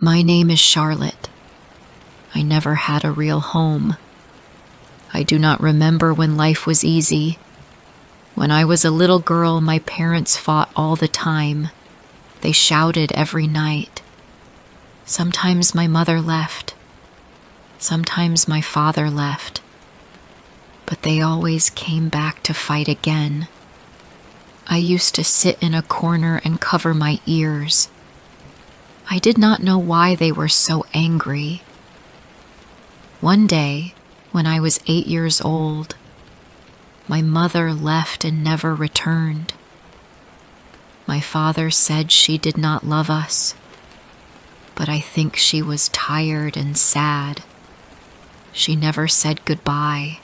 My name is Charlotte. I never had a real home. I do not remember when life was easy. When I was a little girl, my parents fought all the time. They shouted every night. Sometimes my mother left. Sometimes my father left. But they always came back to fight again. I used to sit in a corner and cover my ears. I did not know why they were so angry. One day, when I was 8 years old, my mother left and never returned. My father said she did not love us, but I think she was tired and sad. She never said goodbye.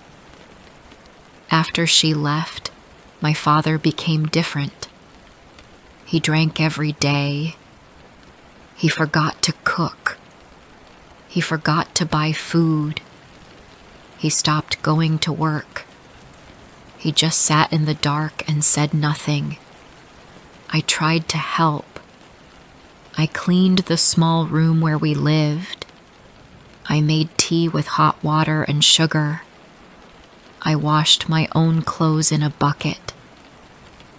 After she left, my father became different. He drank every day. He forgot to cook. He forgot to buy food. He stopped going to work. He just sat in the dark and said nothing. I tried to help. I cleaned the small room where we lived. I made tea with hot water and sugar. I washed my own clothes in a bucket.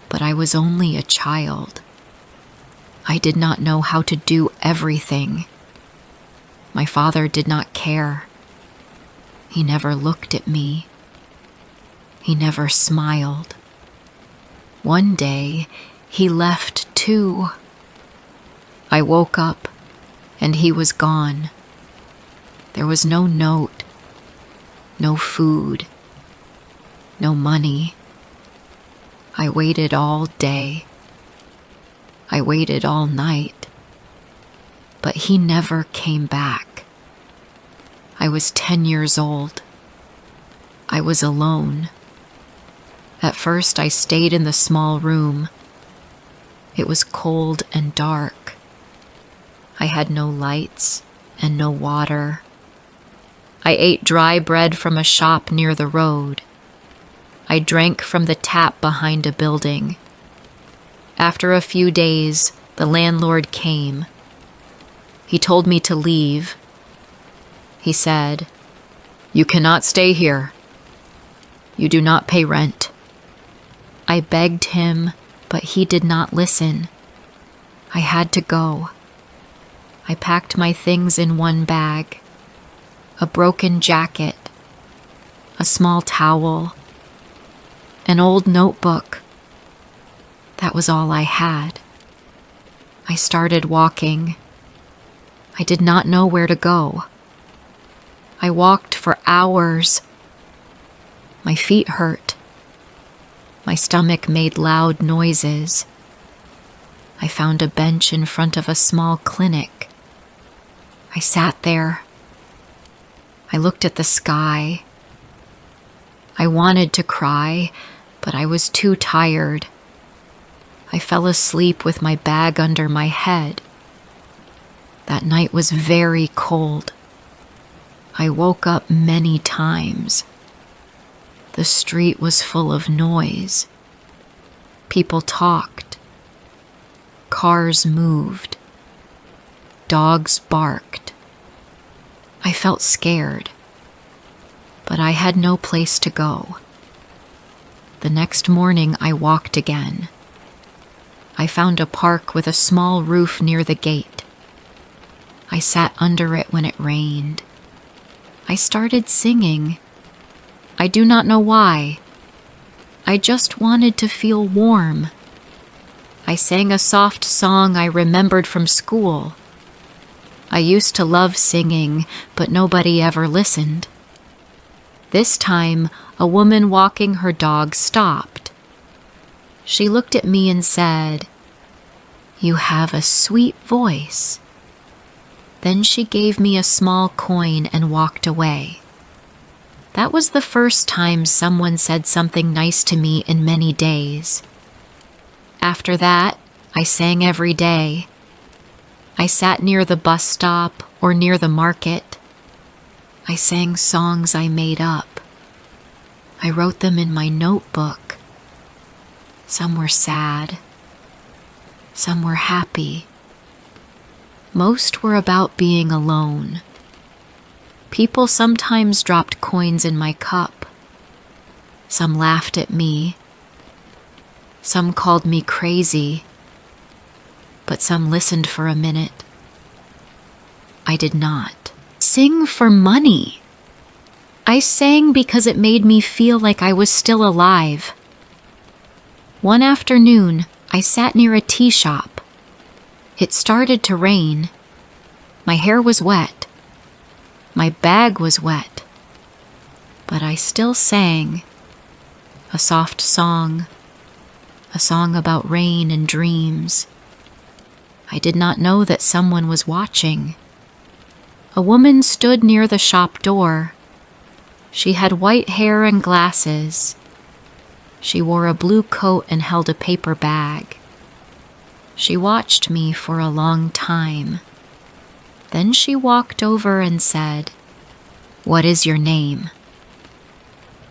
But I was only a child. I did not know how to do everything. My father did not care. He never looked at me. He never smiled. One day, he left too. I woke up, and he was gone. There was no note, no food, no money. I waited all day. I waited all night. But he never came back. I was 10 years old. I was alone. At first, I stayed in the small room. It was cold and dark. I had no lights and no water. I ate dry bread from a shop near the road. I drank from the tap behind a building. After a few days, the landlord came. He told me to leave. He said, "You cannot stay here. You do not pay rent." I begged him, but he did not listen. I had to go. I packed my things in one bag: a broken jacket, a small towel, an old notebook. That was all I had. I started walking. I did not know where to go. I walked for hours. My feet hurt. My stomach made loud noises. I found a bench in front of a small clinic. I sat there. I looked at the sky. I wanted to cry, but I was too tired. I fell asleep with my bag under my head. That night was very cold. I woke up many times. The street was full of noise. People talked. Cars moved. Dogs barked. I felt scared, but I had no place to go. The next morning, I walked again. I found a park with a small roof near the gate. I sat under it when it rained. I started singing. I do not know why. I just wanted to feel warm. I sang a soft song I remembered from school. I used to love singing, but nobody ever listened. This time, a woman walking her dog stopped. She looked at me and said, "You have a sweet voice." Then she gave me a small coin and walked away. That was the first time someone said something nice to me in many days. After that, I sang every day. I sat near the bus stop or near the market. I sang songs I made up. I wrote them in my notebook. Some were sad. Some were happy. Most were about being alone. People sometimes dropped coins in my cup. Some laughed at me. Some called me crazy. But some listened for a minute. I did not sing for money. I sang because it made me feel like I was still alive. One afternoon, I sat near a tea shop. It started to rain. My hair was wet. My bag was wet. But I still sang. A soft song. A song about rain and dreams. I did not know that someone was watching. A woman stood near the shop door. She had white hair and glasses. She wore a blue coat and held a paper bag. She watched me for a long time. Then she walked over and said, "What is your name?"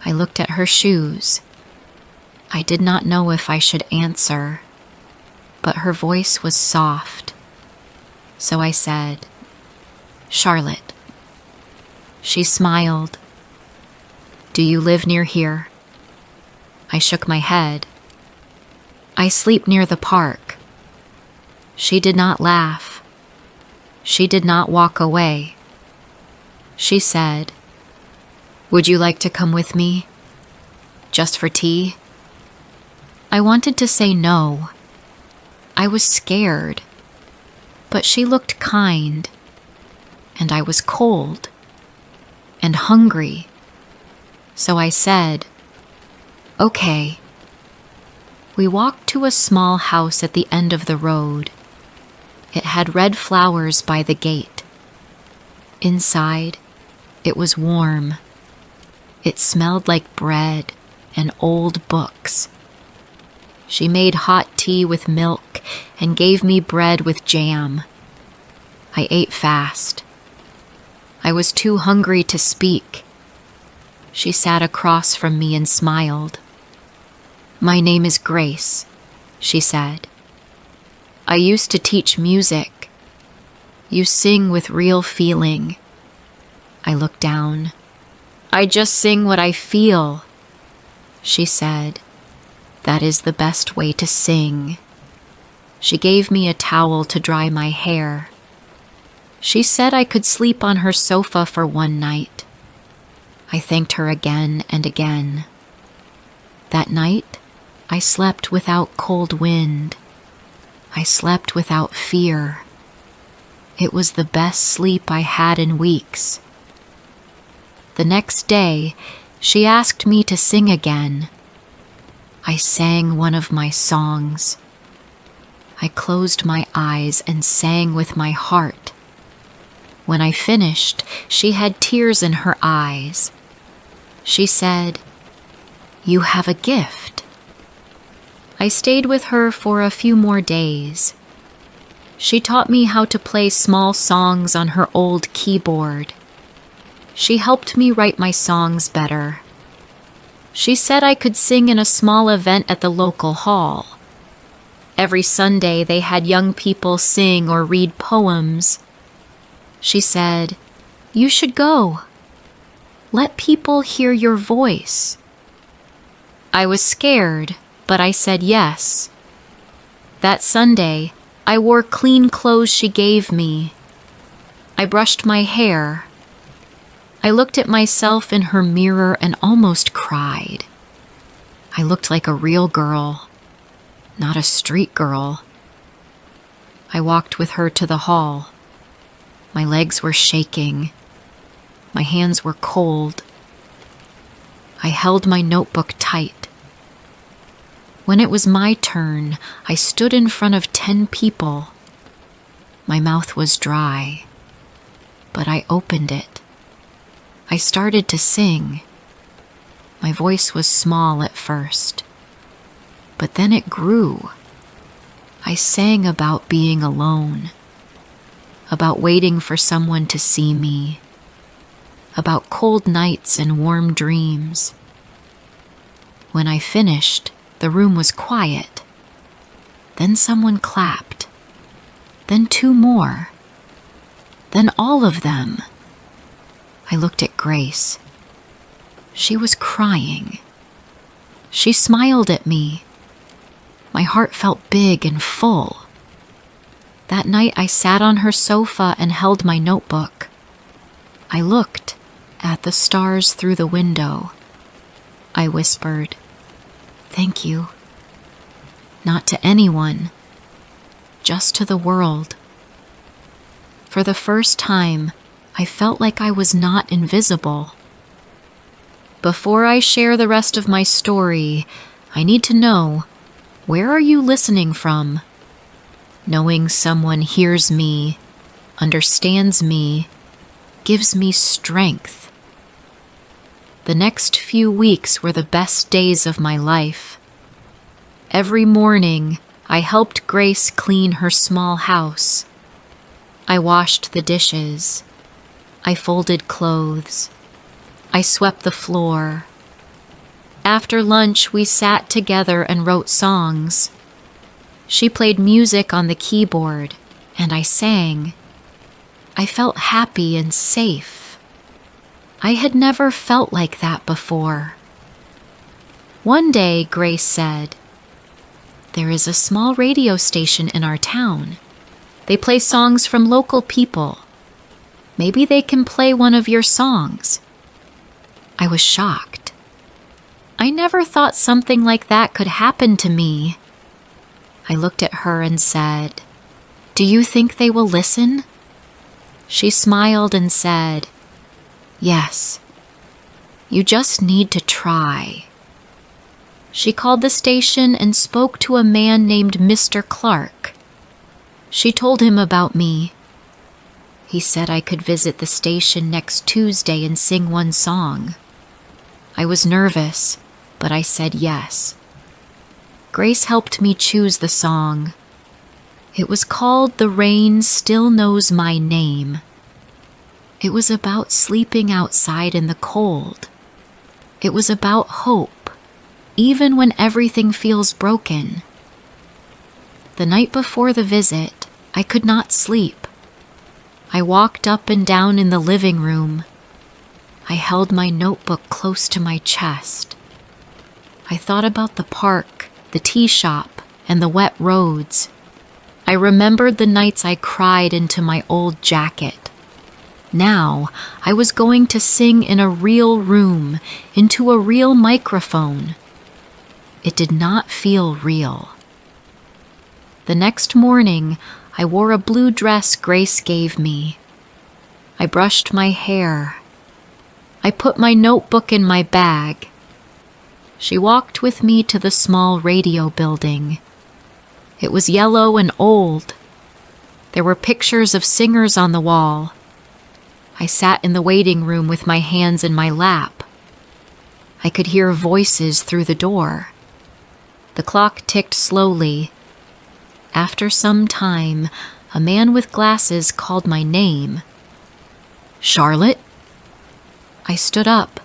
I looked at her shoes. I did not know if I should answer, but her voice was soft. So I said, "Charlotte." She smiled. "Do you live near here?" I shook my head. "I sleep near the park." She did not laugh. She did not walk away. She said, "Would you like to come with me? Just for tea?" I wanted to say no. I was scared. But she looked kind. And I was cold. And hungry. So I said, "Okay." We walked to a small house at the end of the road. It had red flowers by the gate. Inside, it was warm. It smelled like bread and old books. She made hot tea with milk and gave me bread with jam. I ate fast. I was too hungry to speak. She sat across from me and smiled. "My name is Grace," she said. "I used to teach music. You sing with real feeling." I looked down. "I just sing what I feel." She said, "That is the best way to sing." She gave me a towel to dry my hair. She said I could sleep on her sofa for one night. I thanked her again and again. That night, I slept without cold wind. I slept without fear. It was the best sleep I had in weeks. The next day, she asked me to sing again. I sang one of my songs. I closed my eyes and sang with my heart. When I finished, she had tears in her eyes. She said, "You have a gift." I stayed with her for a few more days. She taught me how to play small songs on her old keyboard. She helped me write my songs better. She said I could sing in a small event at the local hall. Every Sunday they had young people sing or read poems. She said, "You should go. Let people hear your voice." I was scared, but I said yes. That Sunday, I wore clean clothes she gave me. I brushed my hair. I looked at myself in her mirror and almost cried. I looked like a real girl, not a street girl. I walked with her to the hall. My legs were shaking. My hands were cold. I held my notebook tight. When it was my turn, I stood in front of 10 people. My mouth was dry, but I opened it. I started to sing. My voice was small at first, but then it grew. I sang about being alone, about waiting for someone to see me, about cold nights and warm dreams. When I finished, the room was quiet. Then someone clapped. Then 2 more. Then all of them. I looked at Grace. She was crying. She smiled at me. My heart felt big and full. That night I sat on her sofa and held my notebook. I looked at the stars through the window. I whispered, "Thank you." Not to anyone, just to the world. For the first time, I felt like I was not invisible. Before I share the rest of my story, I need to know, where are you listening from? Knowing someone hears me, understands me, gives me strength. The next few weeks were the best days of my life. Every morning, I helped Grace clean her small house. I washed the dishes. I folded clothes. I swept the floor. After lunch, we sat together and wrote songs. She played music on the keyboard, and I sang. I felt happy and safe. I had never felt like that before. One day, Grace said, "There is a small radio station in our town. They play songs from local people. Maybe they can play one of your songs." I was shocked. I never thought something like that could happen to me. I looked at her and said, "Do you think they will listen?" She smiled and said, "Yes. You just need to try." She called the station and spoke to a man named Mr. Clark. She told him about me. He said I could visit the station next Tuesday and sing one song. I was nervous, but I said yes. Grace helped me choose the song. It was called "The Rain Still Knows My Name." It was about sleeping outside in the cold. It was about hope, even when everything feels broken. The night before the visit, I could not sleep. I walked up and down in the living room. I held my notebook close to my chest. I thought about the park, the tea shop, and the wet roads. I remembered the nights I cried into my old jacket. Now, I was going to sing in a real room, into a real microphone. It did not feel real. The next morning, I wore a blue dress Grace gave me. I brushed my hair. I put my notebook in my bag. She walked with me to the small radio building. It was yellow and old. There were pictures of singers on the wall. I sat in the waiting room with my hands in my lap. I could hear voices through the door. The clock ticked slowly. After some time, a man with glasses called my name. "Charlotte?" I stood up.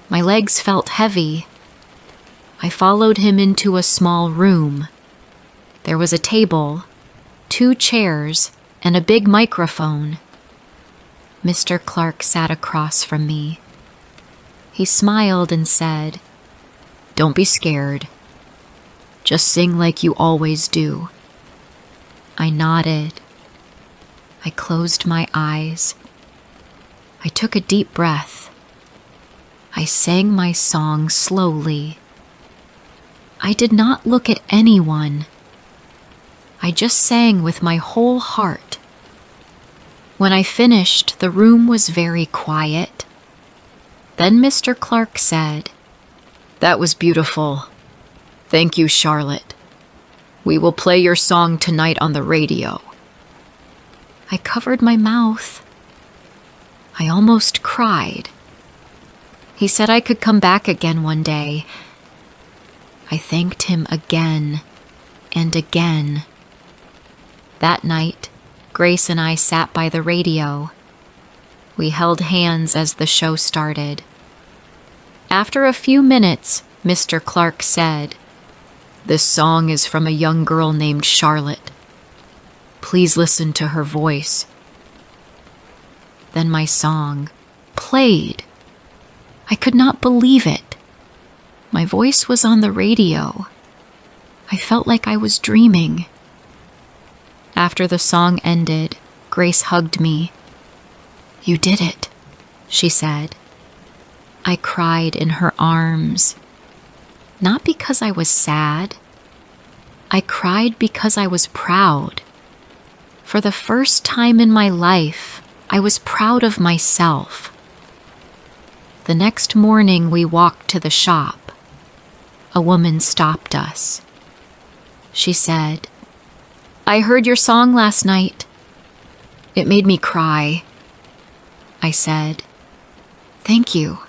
My legs felt heavy. I followed him into a small room. There was a table, 2 chairs, and a big microphone. Mr. Clark sat across from me. He smiled and said, "Don't be scared. Just sing like you always do." I nodded. I closed my eyes. I took a deep breath. I sang my song slowly. I did not look at anyone. I just sang with my whole heart. When I finished, the room was very quiet. Then Mr. Clark said, "That was beautiful. Thank you, Charlotte. We will play your song tonight on the radio." I covered my mouth. I almost cried. He said I could come back again one day. I thanked him again and again. That night, Grace and I sat by the radio. We held hands as the show started. After a few minutes, Mr. Clark said, "This song is from a young girl named Charlotte. Please listen to her voice. Then my song played. I could not believe it. My voice was on the radio. I felt like I was dreaming. After the song ended, Grace hugged me. "You did it," she said. I cried in her arms. Not because I was sad. I cried because I was proud. For the first time in my life, I was proud of myself. The next morning, we walked to the shop. A woman stopped us. She said, "I heard your song last night. It made me cry." I said, "Thank you."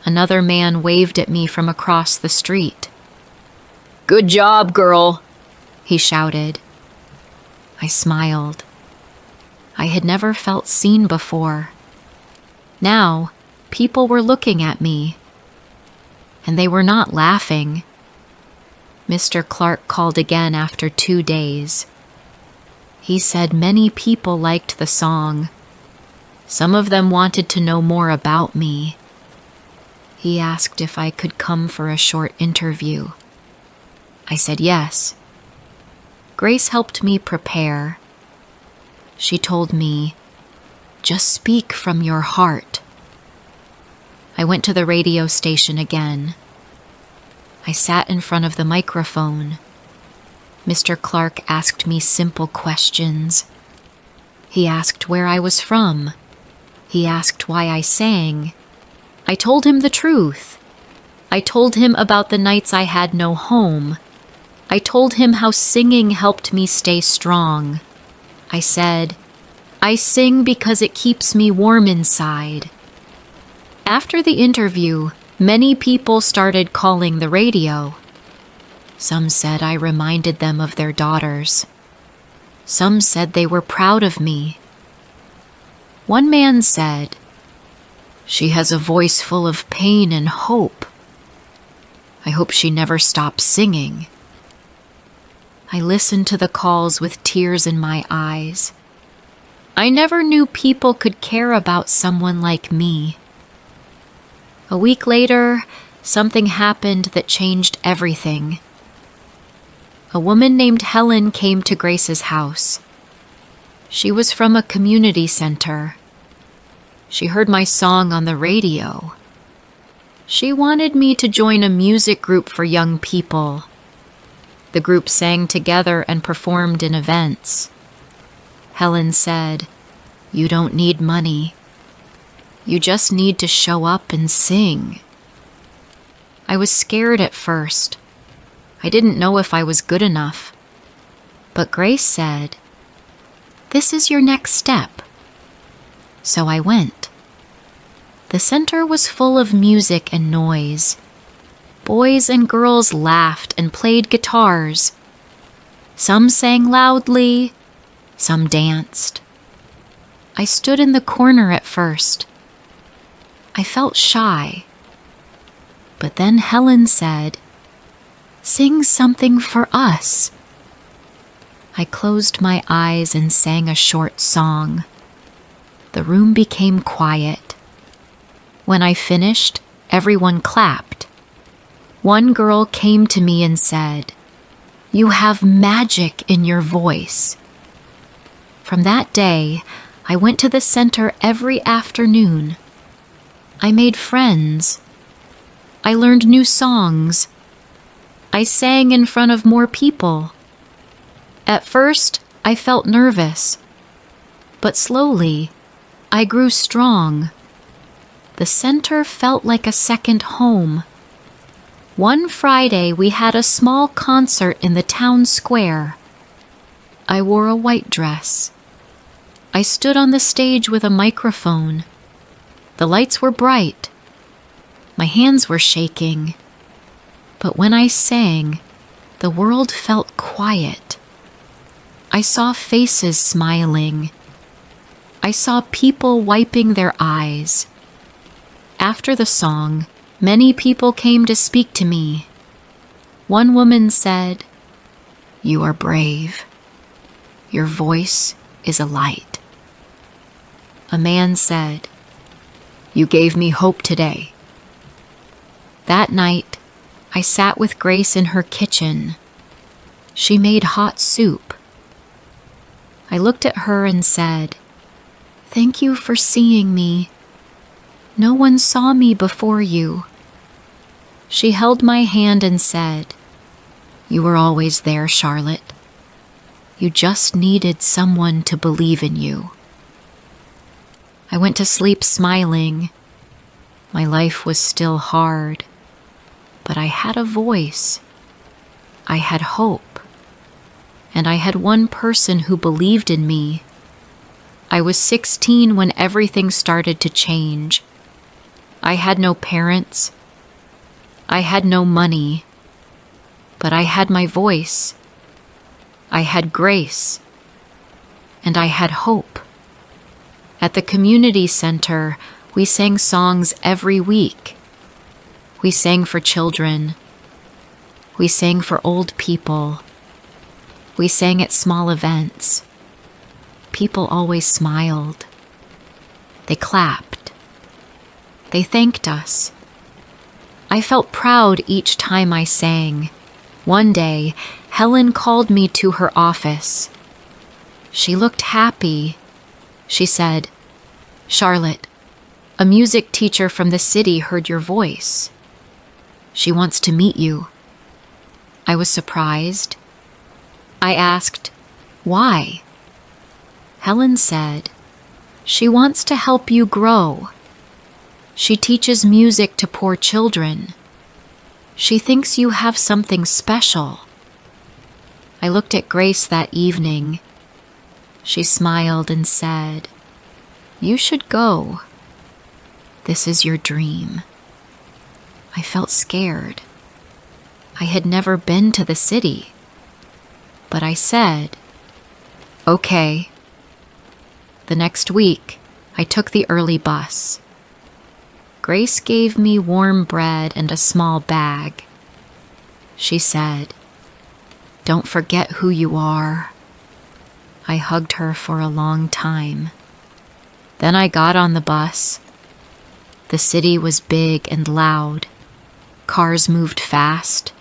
Another man waved at me from across the street. "Good job, girl," he shouted. I smiled. I had never felt seen before. Now, people were looking at me. And they were not laughing. Mr. Clark called again after 2 days. He said many people liked the song. Some of them wanted to know more about me. He asked if I could come for a short interview. I said yes. Grace helped me prepare. She told me, "Just speak from your heart." I went to the radio station again. I sat in front of the microphone. Mr. Clark asked me simple questions. He asked where I was from. He asked why I sang. I told him the truth. I told him about the nights I had no home. I told him how singing helped me stay strong. I said, "I sing because it keeps me warm inside." After the interview, many people started calling the radio. Some said I reminded them of their daughters. Some said they were proud of me. One man said, "She has a voice full of pain and hope. I hope she never stops singing." I listened to the calls with tears in my eyes. I never knew people could care about someone like me. A week later, something happened that changed everything. A woman named Helen came to Grace's house. She was from a community center. She heard my song on the radio. She wanted me to join a music group for young people. The group sang together and performed in events. Helen said, "You don't need money. You just need to show up and sing." I was scared at first. I didn't know if I was good enough. But Grace said, "This is your next step." So I went. The center was full of music and noise. Boys and girls laughed and played guitars. Some sang loudly, some danced. I stood in the corner at first. I felt shy. But then Helen said, "Sing something for us." I closed my eyes and sang a short song. The room became quiet. When I finished, everyone clapped. One girl came to me and said, "You have magic in your voice." From that day, I went to the center every afternoon. I made friends. I learned new songs. I sang in front of more people. At first, I felt nervous, but slowly, I grew strong. The center felt like a second home. One Friday, we had a small concert in the town square. I wore a white dress. I stood on the stage with a microphone. The lights were bright. My hands were shaking. But when I sang, the world felt quiet. I saw faces smiling. I saw people wiping their eyes. After the song, many people came to speak to me. One woman said, "You are brave. Your voice is a light." A man said, "You gave me hope today." That night, I sat with Grace in her kitchen. She made hot soup. I looked at her and said, "Thank you for seeing me. No one saw me before you." She held my hand and said, "You were always there, Charlotte. You just needed someone to believe in you." I went to sleep smiling. My life was still hard, but I had a voice. I had hope. And I had one person who believed in me. I was 16 when everything started to change. I had no parents. I had no money. But I had my voice. I had Grace. And I had hope. At the community center, we sang songs every week. We sang for children. We sang for old people. We sang at small events. People always smiled. They clapped. They thanked us. I felt proud each time I sang. One day, Helen called me to her office. She looked happy. She said, "Charlotte, a music teacher from the city heard your voice. She wants to meet you." I was surprised. I asked, "Why?" Helen said, "She wants to help you grow. She teaches music to poor children. She thinks you have something special." I looked at Grace that evening. She smiled and said, "You should go. This is your dream." I felt scared. I had never been to the city. But I said, "Okay." The next week, I took the early bus. Grace gave me warm bread and a small bag. She said, "Don't forget who you are." I hugged her for a long time. Then I got on the bus. The city was big and loud. Cars moved fast.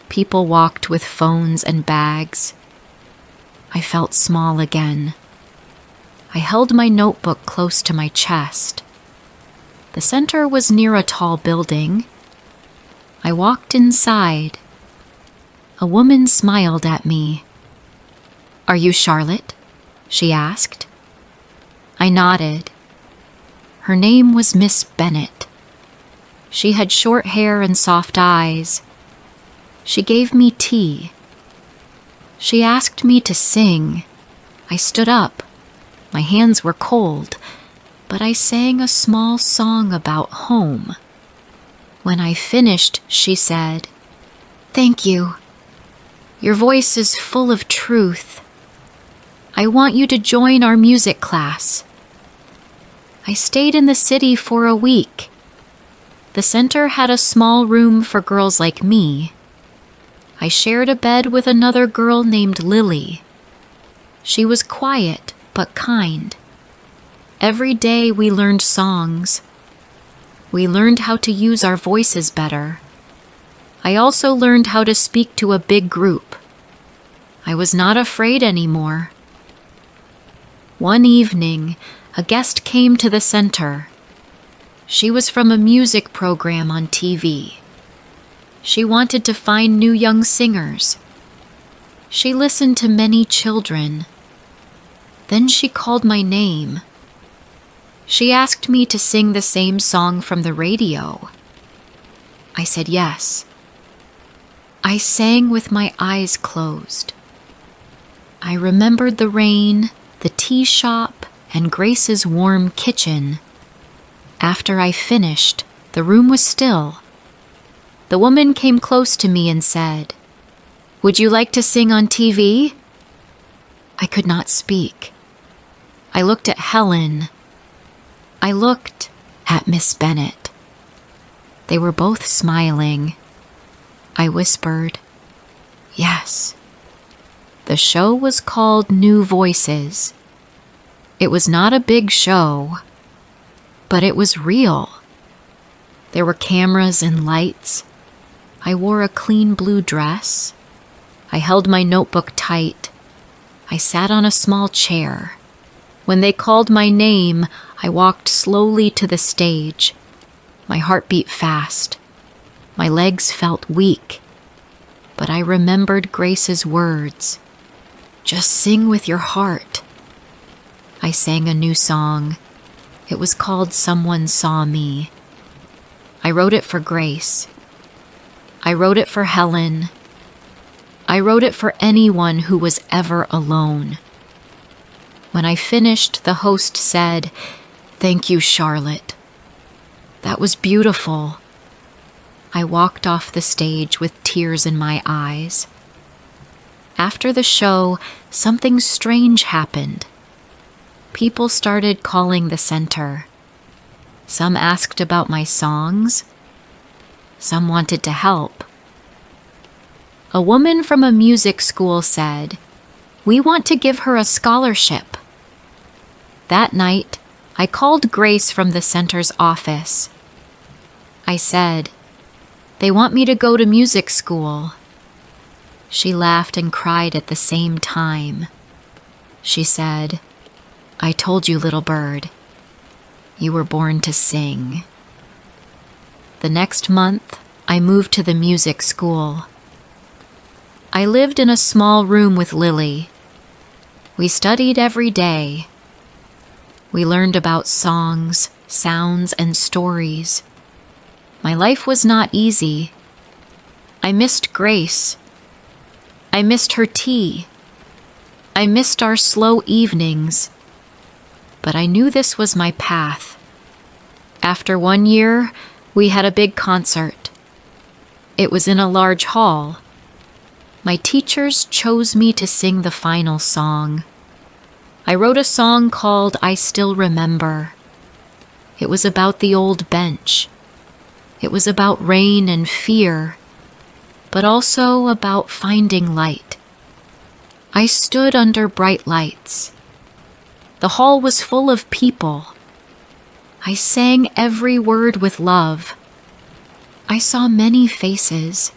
People walked with phones and bags. I felt small again. I held my notebook close to my chest. The center was near a tall building. I walked inside. A woman smiled at me. "Are you Charlotte?" she asked. I nodded. Her name was Miss Bennett. She had short hair and soft eyes. She gave me tea. She asked me to sing. I stood up. My hands were cold, but I sang a small song about home. When I finished, she said, "Thank you. Your voice is full of truth. I want you to join our music class." I stayed in the city for a week. The center had a small room for girls like me. I shared a bed with another girl named Lily. She was quiet but kind. Every day we learned songs. We learned how to use our voices better. I also learned how to speak to a big group. I was not afraid anymore. One evening, a guest came to the center. She was from a music program on TV. She wanted to find new young singers. She listened to many children. Then she called my name. She asked me to sing the same song from the radio. I said yes. I sang with my eyes closed. I remembered the rain, the tea shop, and Grace's warm kitchen. After I finished, the room was still. The woman came close to me and said, "Would you like to sing on TV?" I could not speak. I looked at Helen. I looked at Miss Bennett. They were both smiling. I whispered, "Yes." The show was called New Voices. It was not a big show, but it was real. There were cameras and lights. I wore a clean blue dress. I held my notebook tight. I sat on a small chair. When they called my name, I walked slowly to the stage. My heart beat fast. My legs felt weak. But I remembered Grace's words. Just sing with your heart. I sang a new song. It was called Someone Saw Me. I wrote it for Grace. I wrote it for Helen. I wrote it for anyone who was ever alone. When I finished, the host said, "Thank you, Charlotte." That was beautiful. I walked off the stage with tears in my eyes. After the show, something strange happened. People started calling the center. Some asked about my songs. Some wanted to help. A woman from a music school said, "We want to give her a scholarship." That night, I called Grace from the center's office. I said, "They want me to go to music school." She laughed and cried at the same time. She said, "I told you, little bird, you were born to sing." The next month, I moved to the music school. I lived in a small room with Lily. We studied every day. We learned about songs, sounds, and stories. My life was not easy. I missed Grace. I missed her tea. I missed our slow evenings. But I knew this was my path. After 1 year, we had a big concert. It was in a large hall. My teachers chose me to sing the final song. I wrote a song called I Still Remember. It was about the old bench. It was about rain and fear, but also about finding light. I stood under bright lights. The hall was full of people. I sang every word with love. I saw many faces.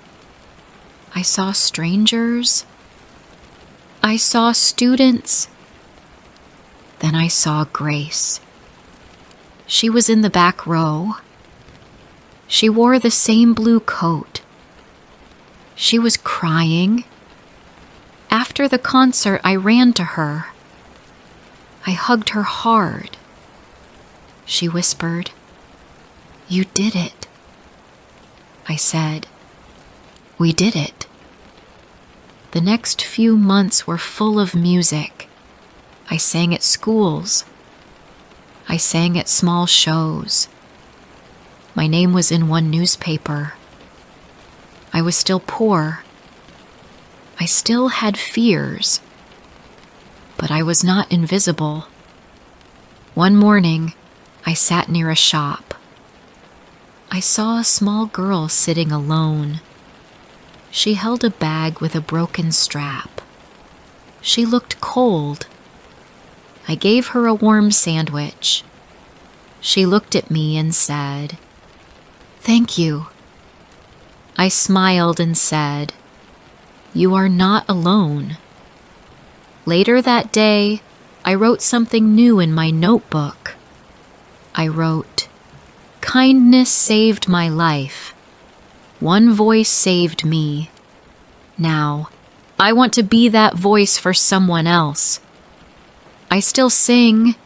I saw strangers. I saw students. Then I saw Grace. She was in the back row. She wore the same blue coat. She was crying. After the concert, I ran to her. I hugged her hard. She whispered, "You did it." I said, "We did it." The next few months were full of music. I sang at schools. I sang at small shows. My name was in one newspaper. I was still poor. I still had fears. But I was not invisible. One morning, I sat near a shop. I saw a small girl sitting alone. She held a bag with a broken strap. She looked cold. I gave her a warm sandwich. She looked at me and said, "Thank you." I smiled and said, "You are not alone." Later that day, I wrote something new in my notebook. I wrote, "Kindness saved my life. One voice saved me. Now, I want to be that voice for someone else." I still sing.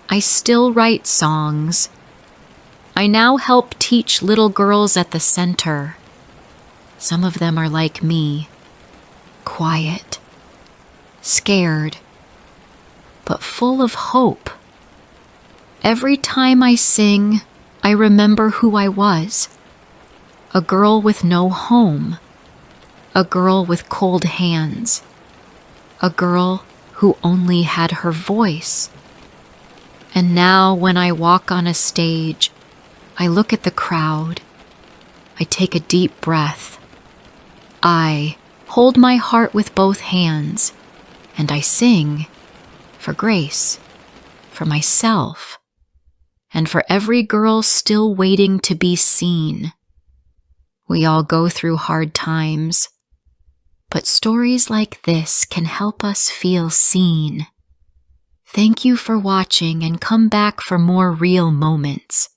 I still write songs. I now help teach little girls at the center. Some of them are like me, quiet, scared, but full of hope. Every time I sing, I remember who I was. A girl with no home. A girl with cold hands. A girl who only had her voice. And now when I walk on a stage, I look at the crowd. I take a deep breath. I hold my heart with both hands, and I sing for Grace. for myself, and for every girl still waiting to be seen. We all go through hard times, but stories like this can help us feel seen. Thank you for watching, and come back for more real moments.